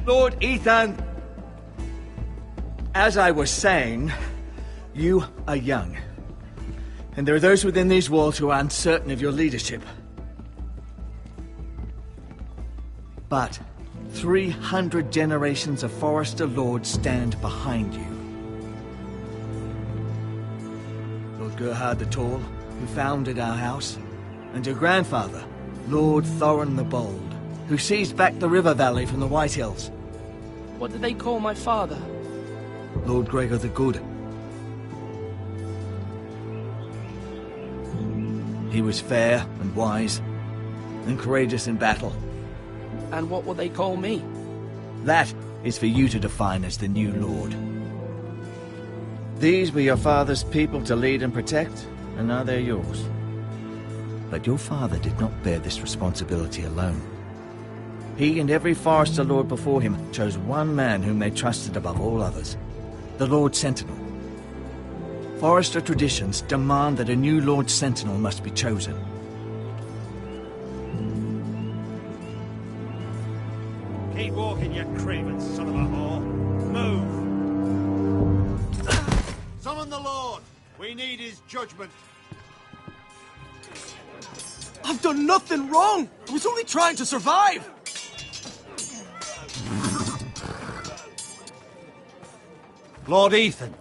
Lord Ethan, as I was saying, you are young. And there are those within these walls who are uncertain of your leadership. But 300 generations of Forester Lords stand behind you. Lord Gerhard the Tall, who founded our house, and your grandfather, Lord Thorin the Bold, who seized back the river valley from the White Hills. What did they call my father? Lord Gregor the Good. He was fair and wise, and courageous in battle. And what will they call me? That is for you to define as the new lord. These were your father's people to lead and protect, and now they're yours. But your father did not bear this responsibility alone. He and every Forester Lord before him chose one man whom they trusted above all others, the Lord Sentinel. Forester traditions demand that a new Lord Sentinel must be chosen. Keep walking, you craven son of a whore. Move! Summon the Lord! We need his judgment. I've done nothing wrong! I was only trying to survive! Lord Ethan.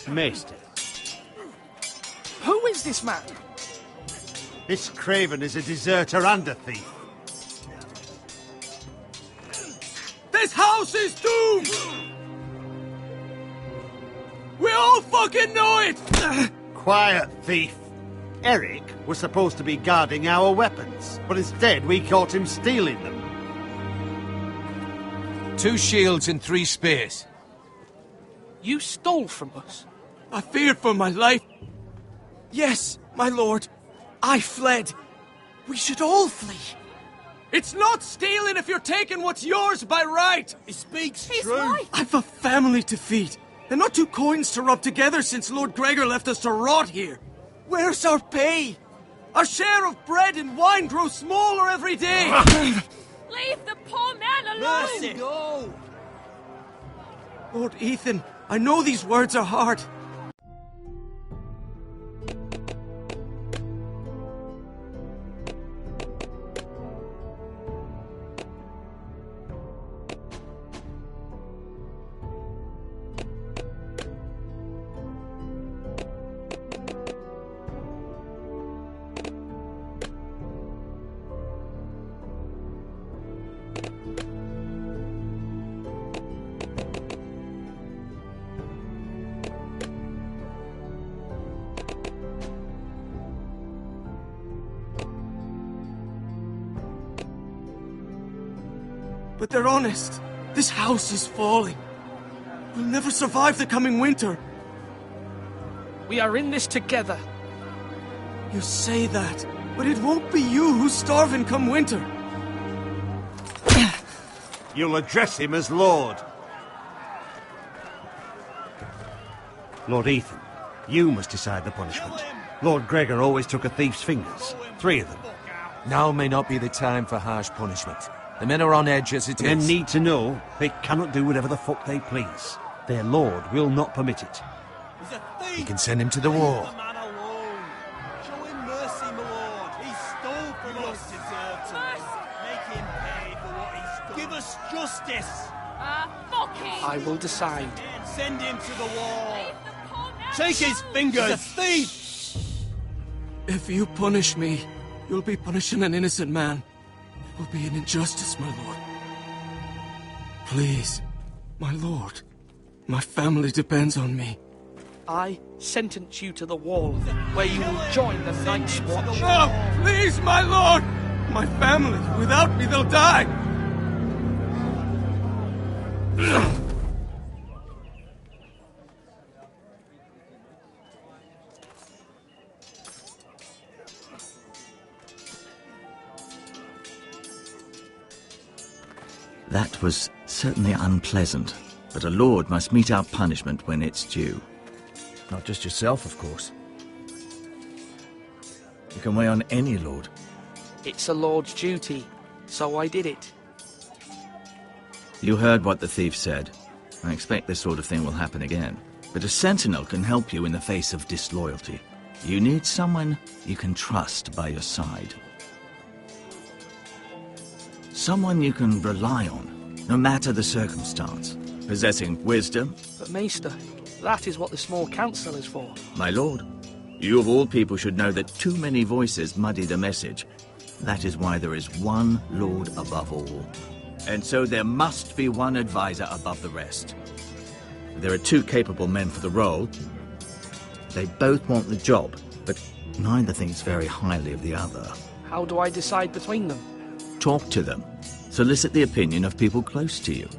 Maester. Who is this man? This craven is a deserter and a thief. This house is doomed! We all fucking know it! Quiet, thief. Eric was supposed to be guarding our weapons, but instead we caught him stealing them. 2 shields and 3 spears. You stole from us. I feared for my life. Yes, my lord. I fled. We should all flee. It's not stealing if you're taking what's yours by right. He speaks He's true. right. I've a family to feed, and not 2 coins to rub together since Lord Gregor left us to rot here. Where's our pay? Our share of bread and wine grows smaller every day. Leave the poor man alone! Mercy. Go. Lord Ethan, I know these words are hard. But they're honest. This house is falling. We'll never survive the coming winter. We are in this together. You say that, but it won't be you who's starving come winter. You'll address him as Lord. Lord Ethan, you must decide the punishment. Lord Gregor always took a thief's fingers. 3 of them. Now may not be the time for harsh punishment. The men are on edge as it Men is. need to know they cannot do whatever the fuck they please. Their lord will not permit it. He's a thief! We can send him to the war. man alone. Show him mercy, my lord. He stole from us. Make him pay for what he's done. Give us justice. Fuck him! I will decide. Send him to the wall. Leave the poor man Take his alone! fingers! He's a thief! If you punish me, you'll be punishing an innocent man. It will be an injustice, my lord. Please, my lord. My family depends on me. I sentence you to the wall, where you will join the Night's Watch. No! Please, my lord! My family, without me, they'll die! That was certainly unpleasant, but a lord must mete out punishment when it's due. Not just yourself, of course. You can weigh on any lord. It's a lord's duty, so I did it. You heard what the thief said. I expect this sort of thing will happen again. But a sentinel can help you in the face of disloyalty. You need someone you can trust by your side. Someone you can rely on, no matter the circumstance. Possessing wisdom. But Maester, that is what the small council is for. My lord, you of all people should know that too many voices muddy the message. That is why there is one lord above all. And so there must be one advisor above the rest. There are two capable men for the role. They both want the job, but neither thinks very highly of the other. How do I decide between them? Talk to them. Solicit the opinion of people close to you.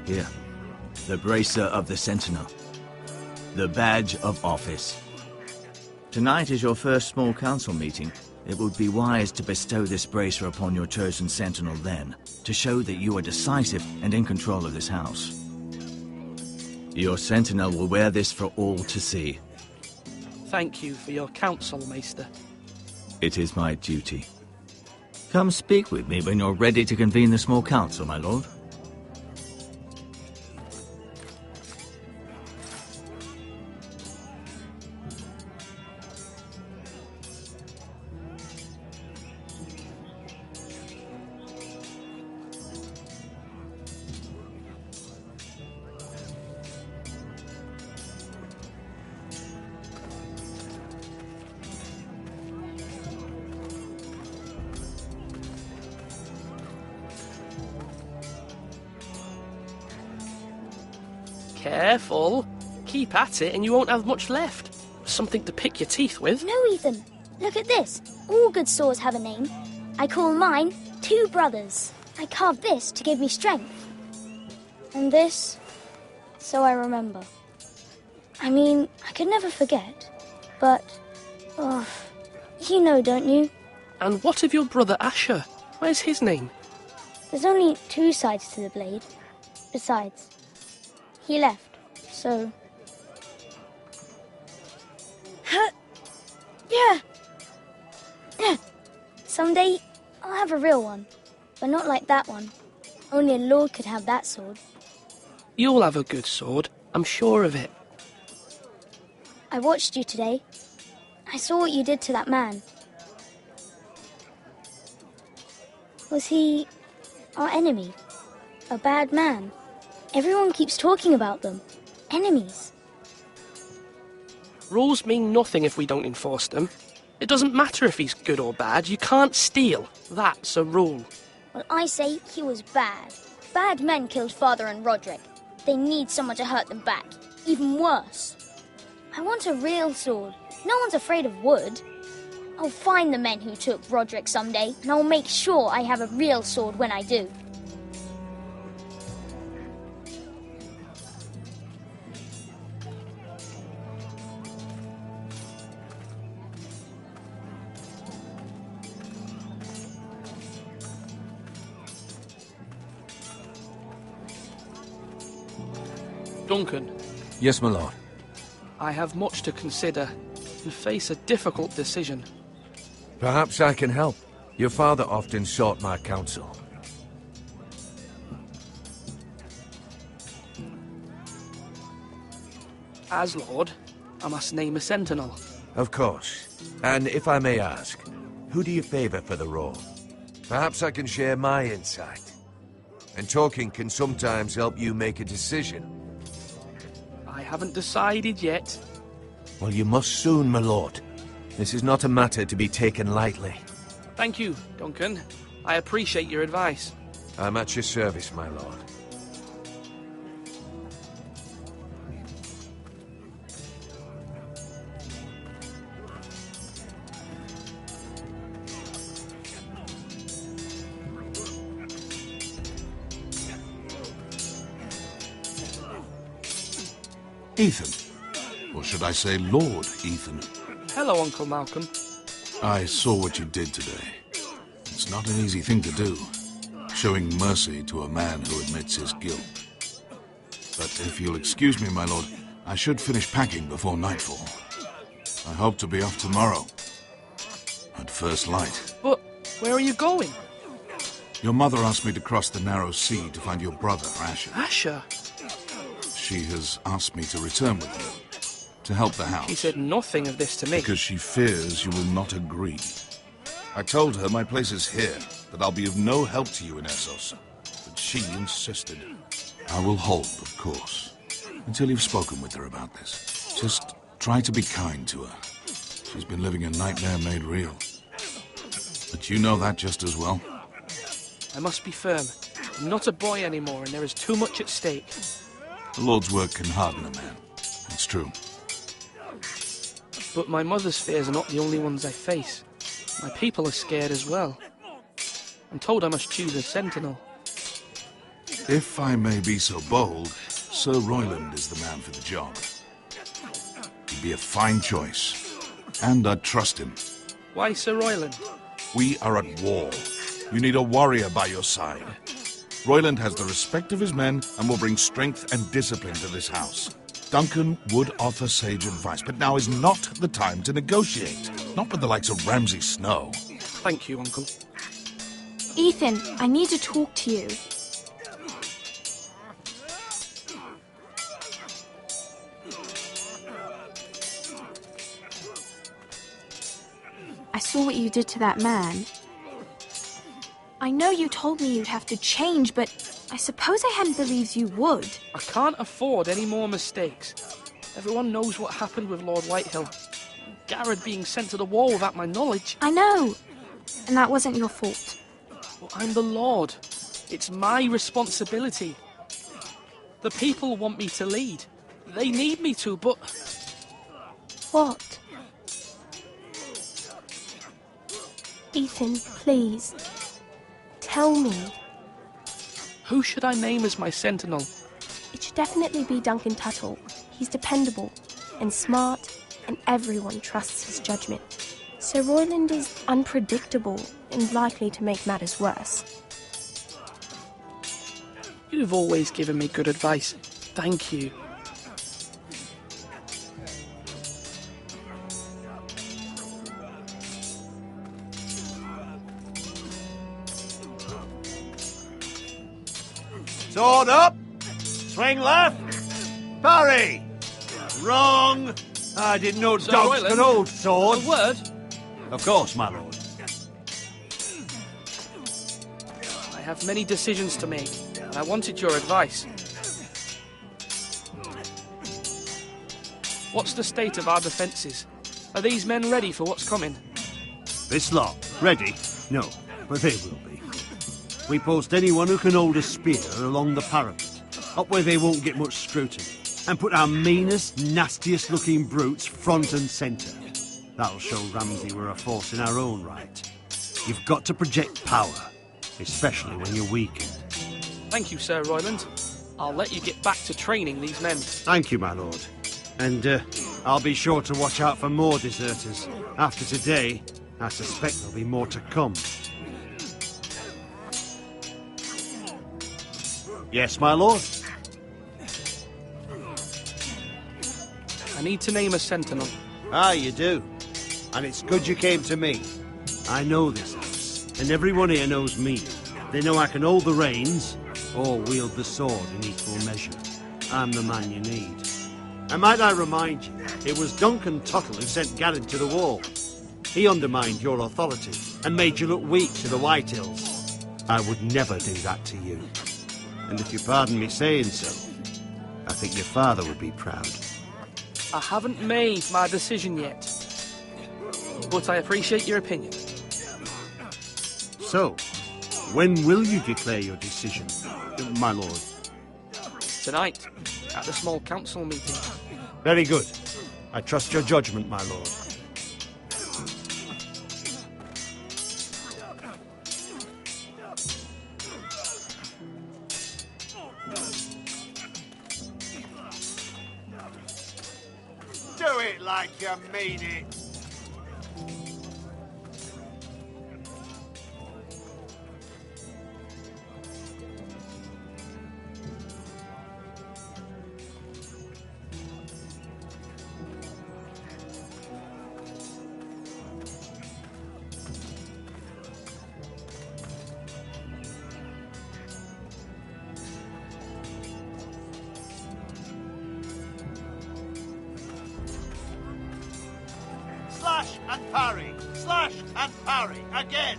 Here, the bracer of the Sentinel. The badge of office. Tonight is your first small council meeting. It would be wise to bestow this bracer upon your chosen sentinel then, to show that you are decisive and in control of this house. Your sentinel will wear this for all to see. Thank you for your counsel, Maester. It is my duty. Come speak with me when you're ready to convene the small council, my lord. Careful. Keep at it and you won't have much left. Something to pick your teeth with. No, Ethan. Look at this. All good swords have a name. I call mine Two Brothers. I carved this to give me strength. And this, so I remember. I mean, I could never forget. But, you know, don't you? And what of your brother Asher? Where's his name? There's only two sides to the blade. Besides, he left, so... Yeah. Someday, I'll have a real one. But not like that one. Only a lord could have that sword. You'll have a good sword. I'm sure of it. I watched you today. I saw what you did to that man. Was he our enemy? A bad man? Everyone keeps talking about them. Enemies. Rules mean nothing if we don't enforce them. It doesn't matter if he's good or bad. You can't steal. That's a rule. Well, I say he was bad. Bad men killed Father and Roderick. They need someone to hurt them back. Even worse. I want a real sword. No one's afraid of wood. I'll find the men who took Roderick someday, and I'll make sure I have a real sword when I do. Duncan, Yes, my lord. I have much to consider and face a difficult decision. Perhaps I can help. Your father often sought my counsel. As Lord, I must name a sentinel. Of course. And if I may ask, who do you favor for the role? Perhaps I can share my insight. And talking can sometimes help you make a decision. I haven't decided yet. Well, you must soon, my lord. This is not a matter to be taken lightly. Thank you, Duncan. I appreciate your advice. I'm at your service, my lord. Ethan. Or should I say Lord Ethan? Hello, Uncle Malcolm. I saw what you did today. It's not an easy thing to do, showing mercy to a man who admits his guilt. But if you'll excuse me, my lord, I should finish packing before nightfall. I hope to be off tomorrow. At first light. But where are you going? Your mother asked me to cross the narrow sea to find your brother, Asher. Asher? She has asked me to return with you, to help the house. She said nothing of this to me. Because she fears you will not agree. I told her my place is here, that I'll be of no help to you in Essos. But she insisted. I will hold, of course, until you've spoken with her about this. Just try to be kind to her. She's been living a nightmare made real. But you know that just as well. I must be firm. I'm not a boy anymore, and there is too much at stake. The Lord's work can harden a man. It's true. But my mother's fears are not the only ones I face. My people are scared as well. I'm told I must choose a sentinel. If I may be so bold, Sir Royland is the man for the job. He'd be a fine choice. And I'd trust him. Why Sir Royland? We are at war. You need a warrior by your side. Royland has the respect of his men and will bring strength and discipline to this house. Duncan would offer sage advice, but now is not the time to negotiate. Not with the likes of Ramsay Snow. Thank you, Uncle. Ethan, I need to talk to you. I saw what you did to that man. I know you told me you'd have to change, but I suppose I hadn't believed you would. I can't afford any more mistakes. Everyone knows what happened with Lord Whitehill. Garrett being sent to the wall without my knowledge. I know. And that wasn't your fault. Well, I'm the Lord. It's my responsibility. The people want me to lead. They need me to, but... What? Ethan, please. Tell me. Who should I name as my sentinel? It should definitely be Duncan Tuttle. He's dependable and smart, and everyone trusts his judgment. Sir Royland is unpredictable and likely to make matters worse. You've always given me good advice. Thank you. Sword up! Swing left! Parry! Wrong! I didn't know Sir dogs Royland, could hold swords. A word? Of course, my lord. I have many decisions to make, and I wanted your advice. What's the state of our defences? Are these men ready for what's coming? This lot, ready? No, but they will be. We post anyone who can hold a spear along the parapet, up where they won't get much scrutiny, and put our meanest, nastiest looking brutes front and centre. That'll show Ramsay we're a force in our own right. You've got to project power, especially when you're weakened. Thank you, Sir Royland. I'll let you get back to training these men. Thank you, my lord. And I'll be sure to watch out for more deserters. After today, I suspect there'll be more to come. Yes, my lord? I need to name a sentinel. Ah, you do. And it's good you came to me. I know this house, and everyone here knows me. They know I can hold the reins, or wield the sword in equal measure. I'm the man you need. And might I remind you, it was Duncan Tuttle who sent Garrett to the wall. He undermined your authority, and made you look weak to the Whitehills. I would never do that to you. And if you pardon me saying so, I think your father would be proud. I haven't made my decision yet, but I appreciate your opinion. So, when will you declare your decision, my lord? Tonight, at the small council meeting. Very good. I trust your judgment, my lord. Do it like you mean it. Slash and parry! Slash and parry! Again!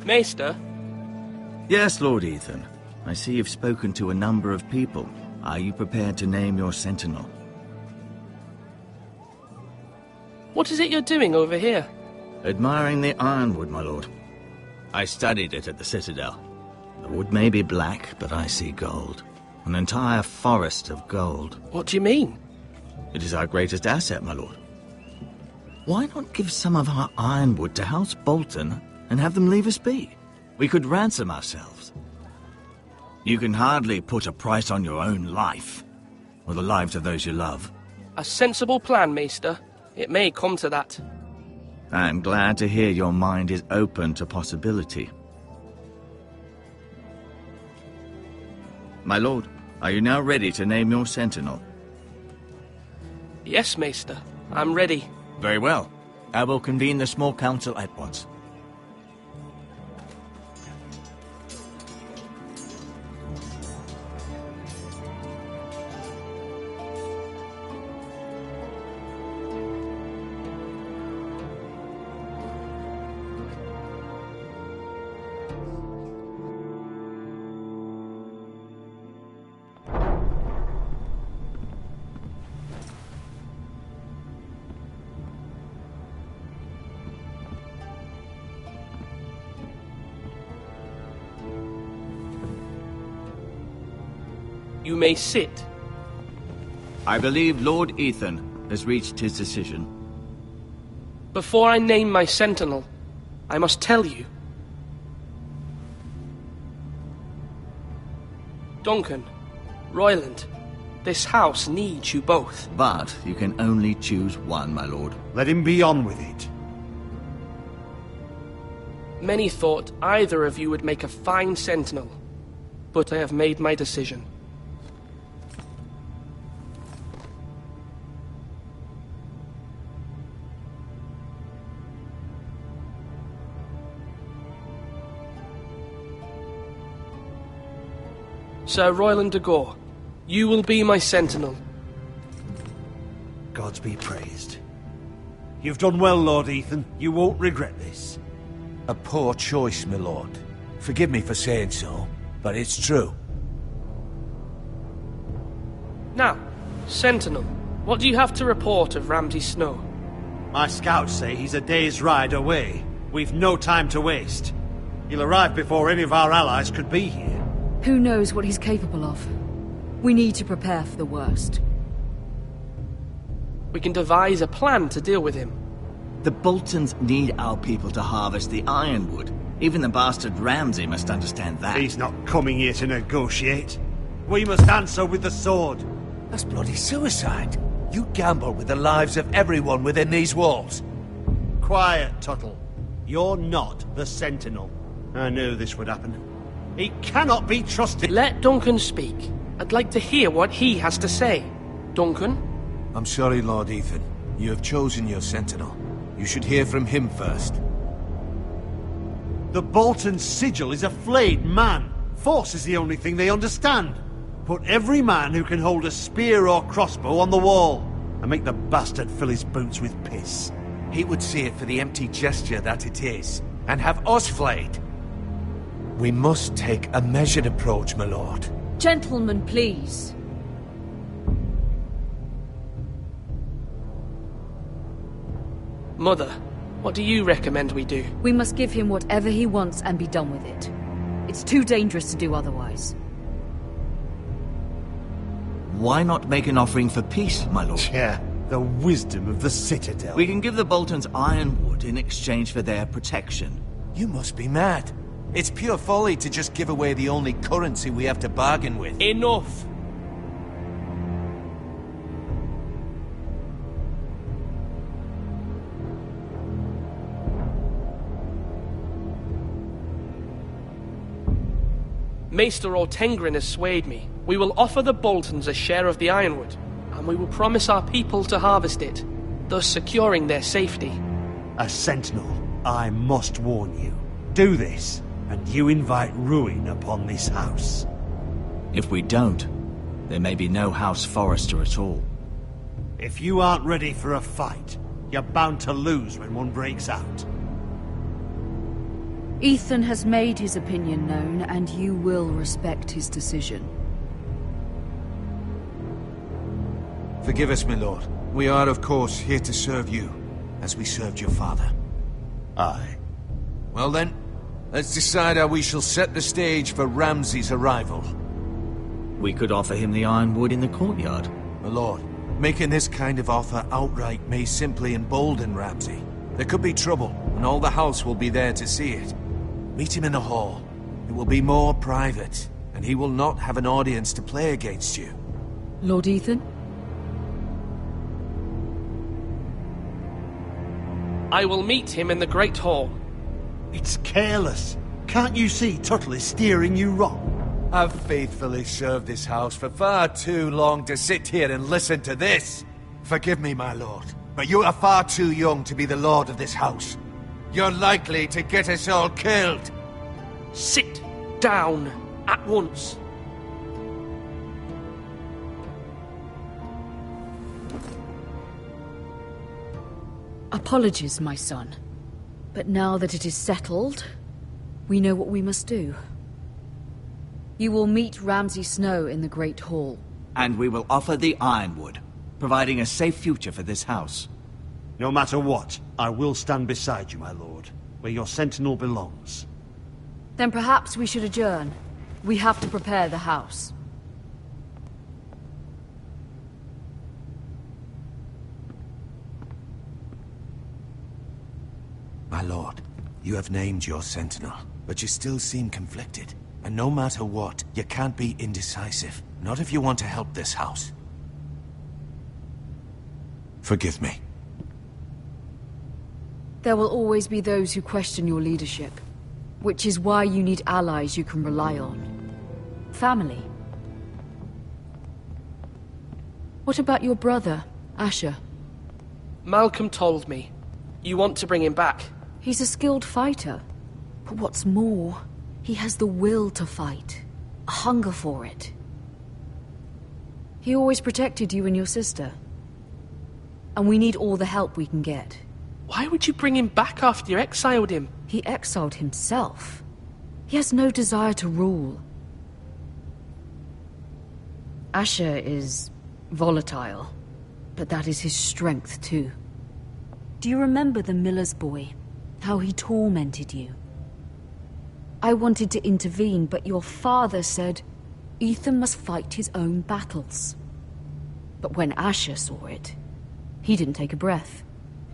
Maester? Yes, Lord Ethan. I see you've spoken to a number of people. Are you prepared to name your sentinel? What is it you're doing over here? Admiring the ironwood, my lord. I studied it at the Citadel. The wood may be black, but I see gold. An entire forest of gold. What do you mean? It is our greatest asset, my lord. Why not give some of our ironwood to House Bolton and have them leave us be? We could ransom ourselves. You can hardly put a price on your own life, or the lives of those you love. A sensible plan, Maester. It may come to that. I'm glad to hear your mind is open to possibility. My lord, are you now ready to name your sentinel? Yes, Maester. I'm ready. Very well. I will convene the small council at once. You may sit. I believe Lord Ethan has reached his decision. Before I name my sentinel, I must tell you. Duncan, Royland, this house needs you both. But you can only choose one, my lord. Let him be on with it. Many thought either of you would make a fine sentinel, but I have made my decision. Sir Royland de Gore, you will be my sentinel. Gods be praised. You've done well, Lord Ethan. You won't regret this. A poor choice, my lord. Forgive me for saying so, but it's true. Now, Sentinel, what do you have to report of Ramsay Snow? My scouts say he's a day's ride away. We've no time to waste. He'll arrive before any of our allies could be here. Who knows what he's capable of? We need to prepare for the worst. We can devise a plan to deal with him. The Boltons need our people to harvest the ironwood. Even the bastard Ramsay must understand that. He's not coming here to negotiate. We must answer with the sword. That's bloody suicide. You gamble with the lives of everyone within these walls. Quiet, Tuttle. You're not the Sentinel. I knew this would happen. He cannot be trusted. Let Duncan speak. I'd like to hear what he has to say. Duncan? I'm sorry, Lord Ethan. You have chosen your sentinel. You should hear from him first. The Bolton sigil is a flayed man. Force is the only thing they understand. Put every man who can hold a spear or crossbow on the wall, and make the bastard fill his boots with piss. He would see it for the empty gesture that it is, and have us flayed. We must take a measured approach, my lord. Gentlemen, please. Mother, what do you recommend we do? We must give him whatever he wants and be done with it. It's too dangerous to do otherwise. Why not make an offering for peace, my lord? Yeah, the wisdom of the Citadel. We can give the Boltons ironwood in exchange for their protection. You must be mad. It's pure folly to just give away the only currency we have to bargain with. Enough! Maester Ortengrin has swayed me. We will offer the Boltons a share of the ironwood, and we will promise our people to harvest it, thus securing their safety. A sentinel, I must warn you. Do this, and you invite ruin upon this house. If we don't, there may be no House Forrester at all. If you aren't ready for a fight, you're bound to lose when one breaks out. Ethan has made his opinion known, and you will respect his decision. Forgive us, my lord. We are, of course, here to serve you, as we served your father. Aye. Well then, let's decide how we shall set the stage for Ramsay's arrival. We could offer him the ironwood in the courtyard. My lord, making this kind of offer outright may simply embolden Ramsay. There could be trouble, and all the house will be there to see it. Meet him in the hall. It will be more private, and he will not have an audience to play against you. Lord Ethan? I will meet him in the Great Hall. It's careless. Can't you see Tuttle is steering you wrong? I've faithfully served this house for far too long to sit here and listen to this. Forgive me, my lord, but you are far too young to be the lord of this house. You're likely to get us all killed. Sit down at once. Apologies, my son. But now that it is settled, we know what we must do. You will meet Ramsay Snow in the Great Hall. And we will offer the ironwood, providing a safe future for this house. No matter what, I will stand beside you, my lord, where your sentinel belongs. Then perhaps we should adjourn. We have to prepare the house. My lord, you have named your sentinel, but you still seem conflicted. And no matter what, you can't be indecisive. Not if you want to help this house. Forgive me. There will always be those who question your leadership, which is why you need allies you can rely on. Family. What about your brother, Asher? Malcolm told me. You want to bring him back. He's a skilled fighter. But what's more, he has the will to fight. A hunger for it. He always protected you and your sister. And we need all the help we can get. Why would you bring him back after you exiled him? He exiled himself. He has no desire to rule. Asher is volatile, but that is his strength too. Do you remember the miller's boy? How he tormented you? I wanted to intervene, but your father said Ethan must fight his own battles. But when Asher saw it, he didn't take a breath.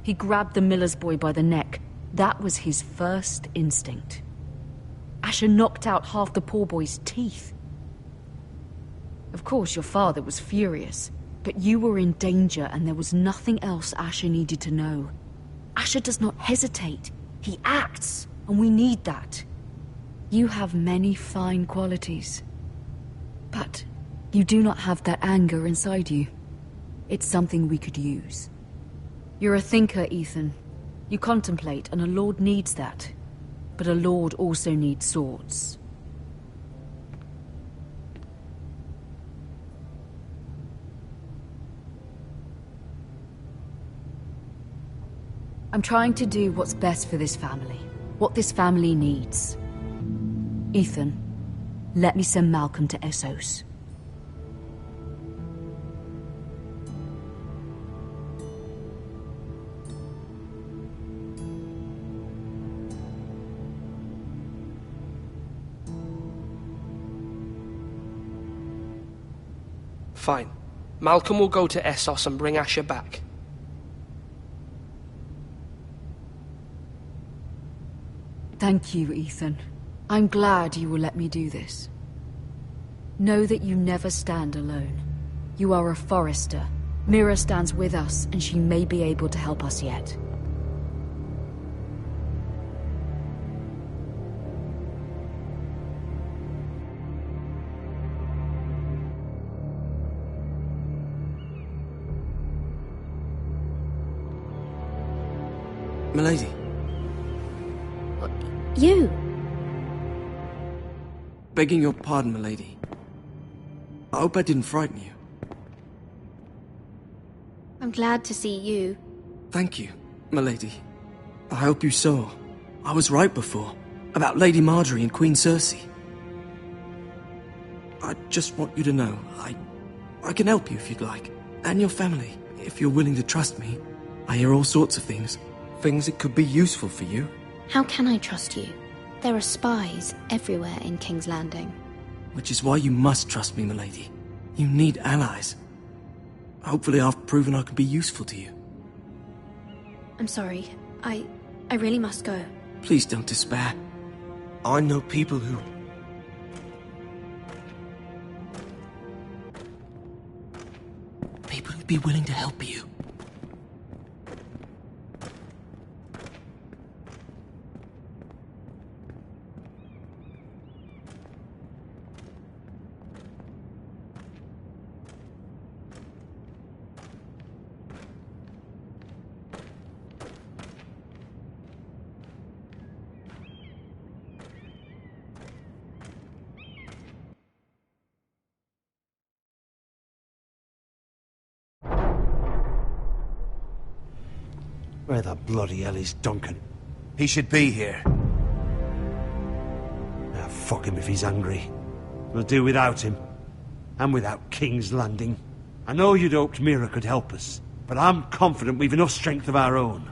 He grabbed the miller's boy by the neck. That was his first instinct. Asher knocked out half the poor boy's teeth. Of course, your father was furious, but you were in danger and there was nothing else Asher needed to know. Asher does not hesitate. He acts, and we need that. You have many fine qualities, but you do not have that anger inside you. It's something we could use. You're a thinker, Ethan. You contemplate, and a lord needs that. But a lord also needs swords. I'm trying to do what's best for this family. What this family needs. Ethan, let me send Malcolm to Essos. Fine. Malcolm will go to Essos and bring Asher back. Thank you, Ethan. I'm glad you will let me do this. Know that you never stand alone. You are a Forrester. Mira stands with us, and she may be able to help us yet. Milady. You? Begging your pardon, milady. I hope I didn't frighten you. I'm glad to see you. Thank you, milady. I hope you saw. I was right before. About Lady Marjorie and Queen Cersei. I just want you to know, I can help you if you'd like. And your family, if you're willing to trust me. I hear all sorts of things. Things that could be useful for you. How can I trust you? There are spies everywhere in King's Landing. Which is why you must trust me, milady. You need allies. Hopefully I've proven I can be useful to you. I'm sorry. I really must go. Please don't despair. I know people who... People who'd be willing to help you. Where the bloody hell is Duncan? He should be here. Ah, fuck him if he's hungry. We'll do without him. And without King's Landing. I know you'd hoped Mira could help us, but I'm confident we've enough strength of our own.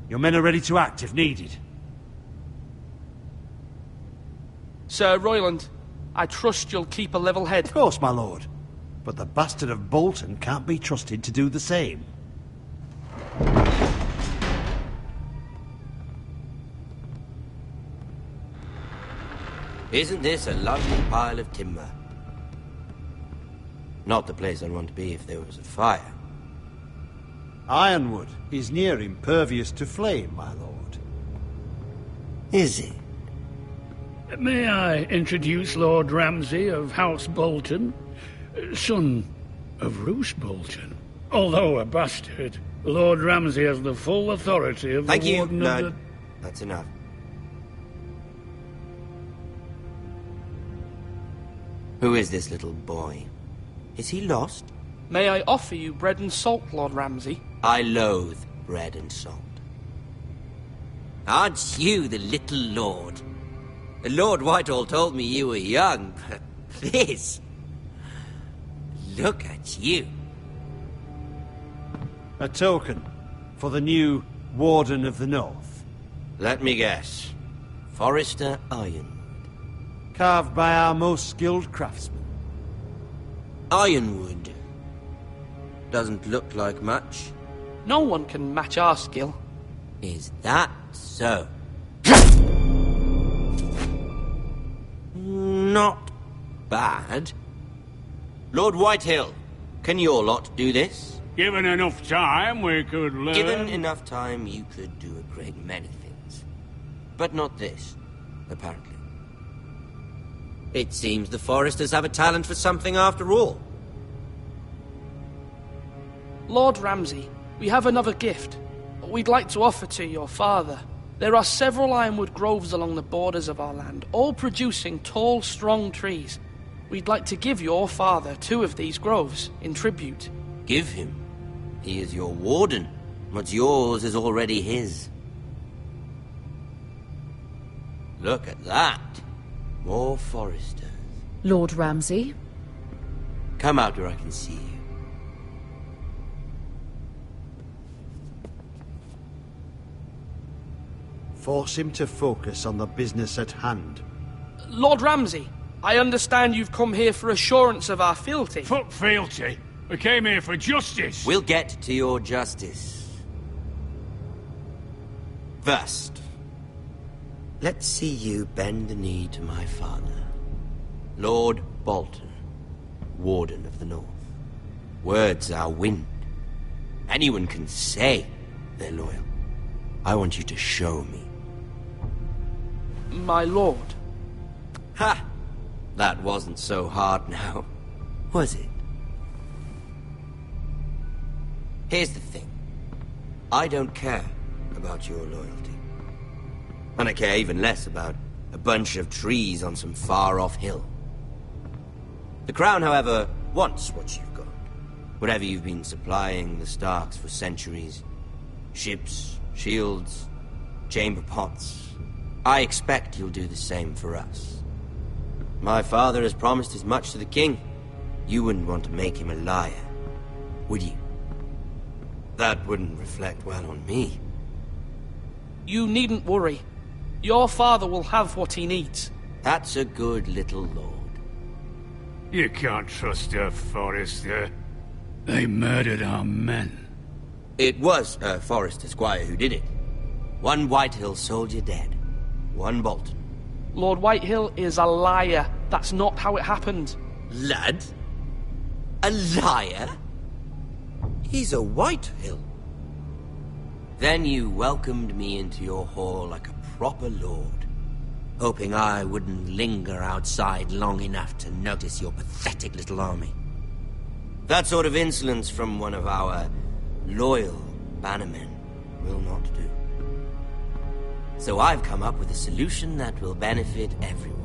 Your men are ready to act if needed. Sir Royland, I trust you'll keep a level head. Of course, my lord. But the bastard of Bolton can't be trusted to do the same. Isn't this a lovely pile of timber? Not the place I'd want to be if there was a fire. Ironwood is near impervious to flame, my lord. Is it? May I introduce Lord Ramsay of House Bolton, son of Roose Bolton. Although a bastard, Lord Ramsay has the full authority of Thank the you, Warden Lord. of the... That's enough. Who is this little boy? Is he lost? May I offer you bread and salt, Lord Ramsay? I loathe bread and salt. Aren't you the little lord? Lord Whitehall told me you were young, but this... Look at you. A token for the new Warden of the North. Let me guess. Forrester Ironwood. Carved by our most skilled craftsmen. Ironwood. Doesn't look like much. No one can match our skill. Is that so? Not bad. Lord Whitehill, can your lot do this? Given enough time, we could learn... Given enough time, you could do a great many things. But not this, apparently. It seems the Foresters have a talent for something after all. Lord Ramsay, we have another gift. We'd like to offer to your father. There are several ironwood groves along the borders of our land, all producing tall, strong trees. We'd like to give your father 2 of these groves in tribute. Give him? He is your warden. What's yours is already his. Look at that. More Foresters. Lord Ramsay? Come out where I can see you. Force him to focus on the business at hand. Lord Ramsay, I understand you've come here for assurance of our fealty. Fuck fealty. We came here for justice. We'll get to your justice. First, let's see you bend the knee to my father, Lord Bolton, Warden of the North. Words are wind. Anyone can say they're loyal. I want you to show me. My lord. Ha! That wasn't so hard now, was it? Here's the thing. I don't care about your loyalty. And I care even less about A bunch of trees on some far-off hill. The Crown, however, wants what you've got. Whatever you've been supplying the Starks for centuries. Ships, shields, chamber pots. I expect you'll do the same for us. My father has promised as much to the king. You wouldn't want to make him a liar, would you? That wouldn't reflect well on me. You needn't worry. Your father will have what he needs. That's a good little lord. You can't trust a Forrester. They murdered our men. It was a Forrester squire who did it. One Whitehill soldier dead. One Bolton. Lord Whitehill is a liar. That's not how it happened. Lad? A liar? He's a Whitehill. Then you welcomed me into your hall like a proper lord, hoping I wouldn't linger outside long enough to notice your pathetic little army. That sort of insolence from one of our loyal bannermen will not do. So I've come up with a solution that will benefit everyone.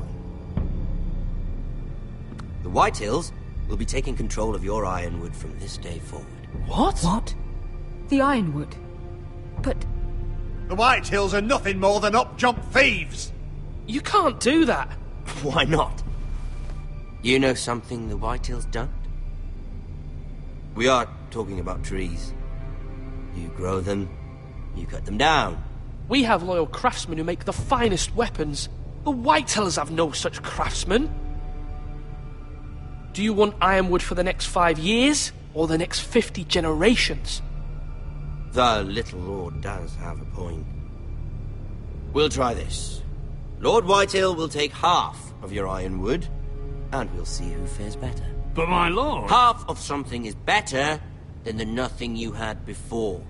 The Whitehills will be taking control of your Ironwood from this day forward. What? What? The Ironwood? But... The Whitehills are nothing more than up-jump thieves! You can't do that! Why not? You know something the Whitehills don't? We are talking about trees. You grow them, you cut them down. We have loyal craftsmen who make the finest weapons. The Whitehills have no such craftsmen. Do you want Ironwood for the next 5 years, or the next 50 generations? The little lord does have a point. We'll try this. Lord Whitehill will take half of your Ironwood, and we'll see who fares better. But my lord... Half of something is better than the nothing you had before.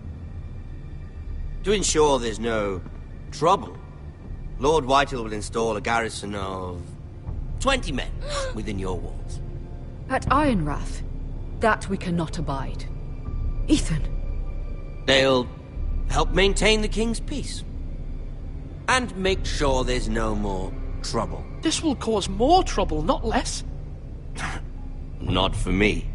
To ensure there's no trouble, Lord Whitehill will install a garrison of 20 men within your walls. At Ironrath, that we cannot abide. Ethan. They'll help maintain the king's peace. And make sure there's no more trouble. This will cause more trouble, not less. Not for me.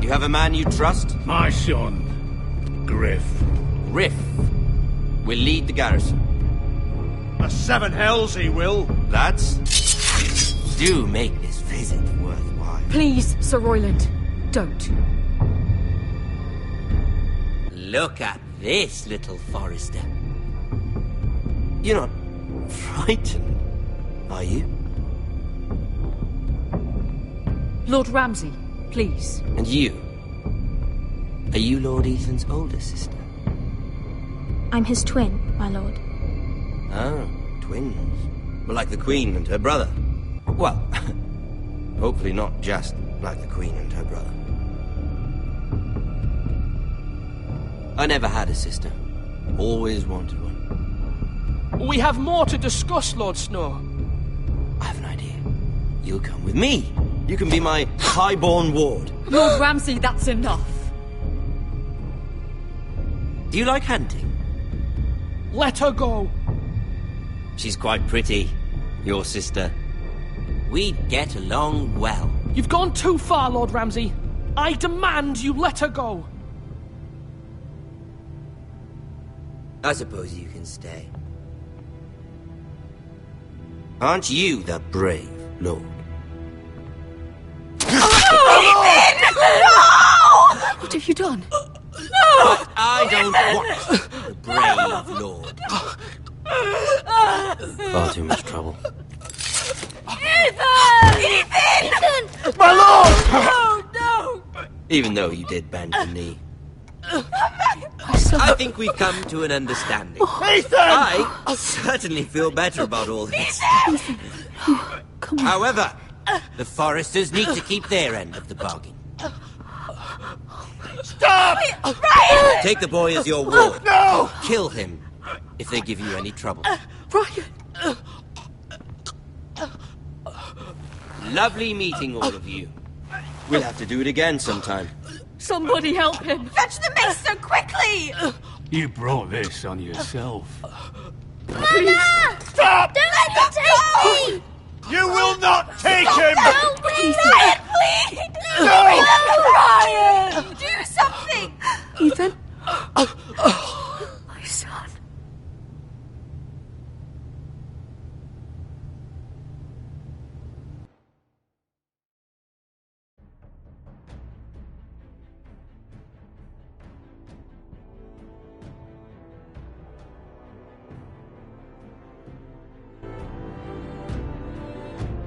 You have a man you trust? My son, Griff. Griff will lead the garrison. The seven hells he will. Lads, do make this visit worthwhile. Please, Sir Royland, don't. Look at this, little Forrester. You're not frightened, are you? Lord Ramsay, please. And you? Are you Lord Ethan's older sister? I'm his twin, my lord. Oh, twins. Well, like the Queen and her brother. Well, hopefully not just like the Queen and her brother. I never had a sister. Always wanted one. We have more to discuss, Lord Snow. I have an idea. You'll come with me. You can be my highborn ward. Lord Ramsay, that's enough. Do you like hunting? Let her go. She's quite pretty, your sister. We'd get along well. You've gone too far, Lord Ramsay. I demand you let her go. I suppose you can stay. Aren't you the brave lord? What have you done? But I don't want the brave lord. Far too much trouble. Ethan! Ethan! My lord! Oh, no! Even though you did bend the knee. I think we've come to an understanding. Ethan! I certainly feel better about all this. Come on. However, the Foresters need to keep their end of the bargain. Stop! Ryan! Take the boy as your ward. No! Kill him if they give you any trouble. Ryan! Lovely meeting all of you. We'll have to do it again sometime. Somebody help him! Fetch the mace so quickly! You brought this on yourself. Mama! Stop! Don't let him take me! You will not take him! Help me! Ryan, please! No! Ryan! Do something! Ethan? My son.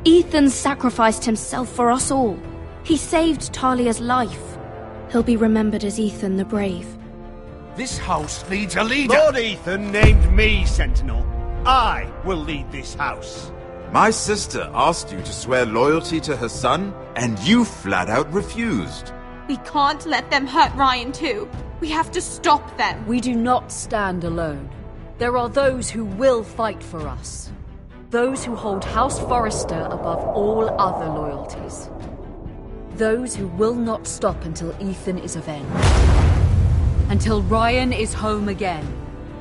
Ethan sacrificed himself for us all. He saved Talia's life. He'll be remembered as Ethan the Brave. This house needs a leader! Lord Ethan named me Sentinel. I will lead this house. My sister asked you to swear loyalty to her son, and you flat out refused. We can't let them hurt Ryan too. We have to stop them. We do not stand alone. There are those who will fight for us. Those who hold House Forrester above all other loyalties. Those who will not stop until Ethan is avenged. Until Ryan is home again,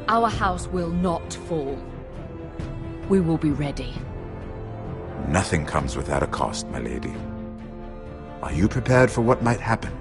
our house will not fall. We will be ready. Nothing comes without a cost, my lady. Are you prepared for what might happen?